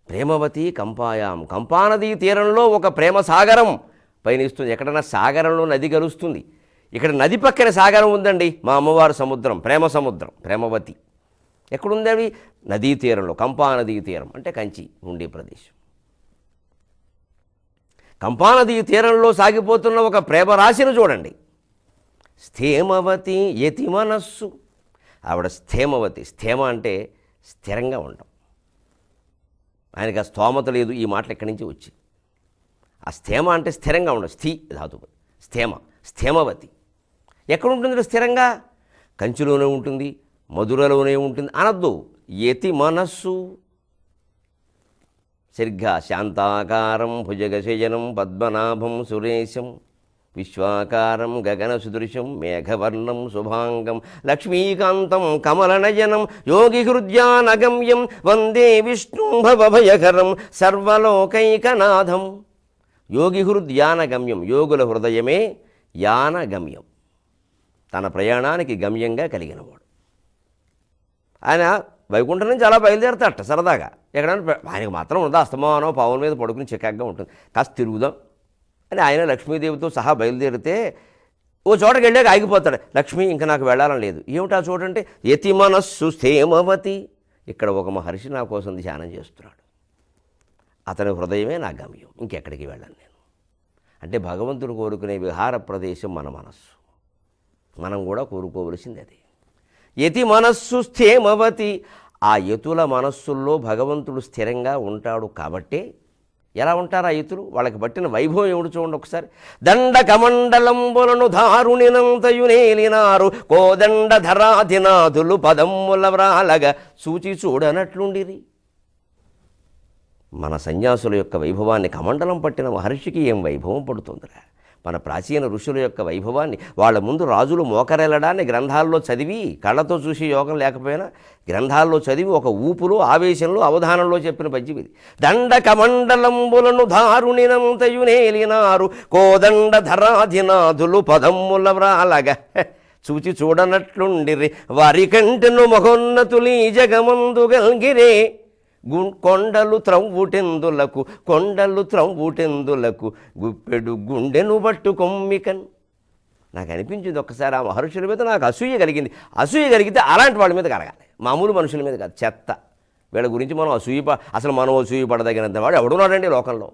ప్రేమవతి కంపాయాం, కంపానదీ తీరంలో ఒక ప్రేమ సాగరం పయనిస్తుంది. ఎక్కడన్నా సాగరంలో నది గలుస్తుంది, ఇక్కడ నది పక్కన సాగరం ఉందండి, మా అమ్మవారు సముద్రం, ప్రేమ సముద్రం, ప్రేమవతి. ఎక్కడుంది అవి? నదీ తీరంలో, కంపానదీ తీరం అంటే కంచి ఉండే ప్రదేశం. కంపానదీ తీరంలో సాగిపోతున్న ఒక ప్రేమ రాశిని చూడండి. స్థేమవతి యతి మనస్సు, ఆవిడ స్థేమవతి. స్థేమ అంటే స్థిరంగా ఉండటం. ఆయనకి ఆ స్తోమత లేదు, ఈ మాటలు ఎక్కడి నుంచి వచ్చి. ఆ స్థేమ అంటే స్థిరంగా ఉండదు, స్థి ధాతువు, స్థేమ, స్థేమవతి. ఎక్కడుంటుంది స్థిరంగా? కంచిలోనే ఉంటుంది, మధురలోనే ఉంటుంది అనద్దు. యతి మనస్సు, సరిగ్గా శాంతాకారం భుజగశయనం పద్మనాభం సురేశం విశ్వాకారం గగన సుదృశం మేఘవర్ణం శుభాంగం లక్ష్మీకాంతం కమలనయనం యోగి హృద్యానగమ్యం వందే విష్ణు భవభయకరం సర్వలోకైకనాథం. యోగి హృద్యానగమ్యం, యోగుల హృదయమే యానగమ్యం, తన ప్రయాణానికి గమ్యంగా కలిగినవాడు. ఆయన వైకుంఠం నుంచి అలా బయలుదేరతాట సరదాగా. ఎక్కడైనా ఆయనకు మాత్రం ఉందా అస్తమానం పావుల మీద పడుకుని చికాగ్గా ఉంటుంది, కాస్త తిరుగుదాం అని ఆయన లక్ష్మీదేవితో సహా బయలుదేరితే ఓ చోటకి వెళ్ళాక ఆగిపోతాడు. లక్ష్మి ఇంకా నాకు వెళ్ళాలని లేదు. ఏమిటా చూడంటే యతి మనస్సు స్థేమవతి. ఇక్కడ ఒక మహర్షి నా కోసం ధ్యానం చేస్తున్నాడు, అతని హృదయమే నా గమ్యం, ఇంకెక్కడికి వెళ్ళను నేను. అంటే భగవంతుడు కోరుకునే విహార ప్రదేశం మన మనస్సు, మనం కూడా కోరుకోవలసింది అది. యతి మనస్సు స్థేమవతి. ఆ యతుల మనస్సుల్లో భగవంతుడు స్థిరంగా ఉంటాడు కాబట్టే. ఎలా ఉంటారు ఆ యతులు? వాళ్ళకి పట్టిన వైభవం ఏమిటి చూడండి ఒకసారి. దండ కమండలంబులను ధారుణినంతయునేలినారు కోదండ ధరాధినాథులు పదమ్ముల వ్రాలగా సూచి చూడనట్లుండిరి. మన సన్యాసుల యొక్క వైభవాన్ని కమండలం పట్టిన మహర్షికి ఏం వైభవం పడుతుందిరా. మన ప్రాచీన ఋషుల యొక్క వైభవాన్ని వాళ్ళ ముందు రాజులు మోకరెళ్ళడాన్ని గ్రంథాల్లో చదివి, కళ్ళతో చూసి యోగం లేకపోయినా గ్రంథాల్లో చదివి ఒక ఊపులో ఆవేశంలో అవధానంలో చెప్పిన పద్యం ఇది. దండ కమండలంబులను ధారుణినంతయునేలినారు కోదండ ధరాధినాథులు పదమ్ముల వ్రాలగా చూచి చూడనట్లుండిరి వారి కంటెను మహోన్నతులీ జగమందు గల్గిరే కొండలు త్రవ్వుటెందులకు గుప్పెడు గుండెను పట్టు కొమ్మికన్. నాకు అనిపించింది ఒక్కసారి ఆ మహర్షుల మీద నాకు అసూయ కలిగింది. అసూయ కలిగితే అలాంటి వాళ్ళ మీద కలగాలి, మామూలు మనుషుల మీద కాదు. చెత్త వీళ్ళ గురించి మనం అసలు మనం అసూయ పడదగినంత వాడు ఎవడున్నాడండి లోకంలో.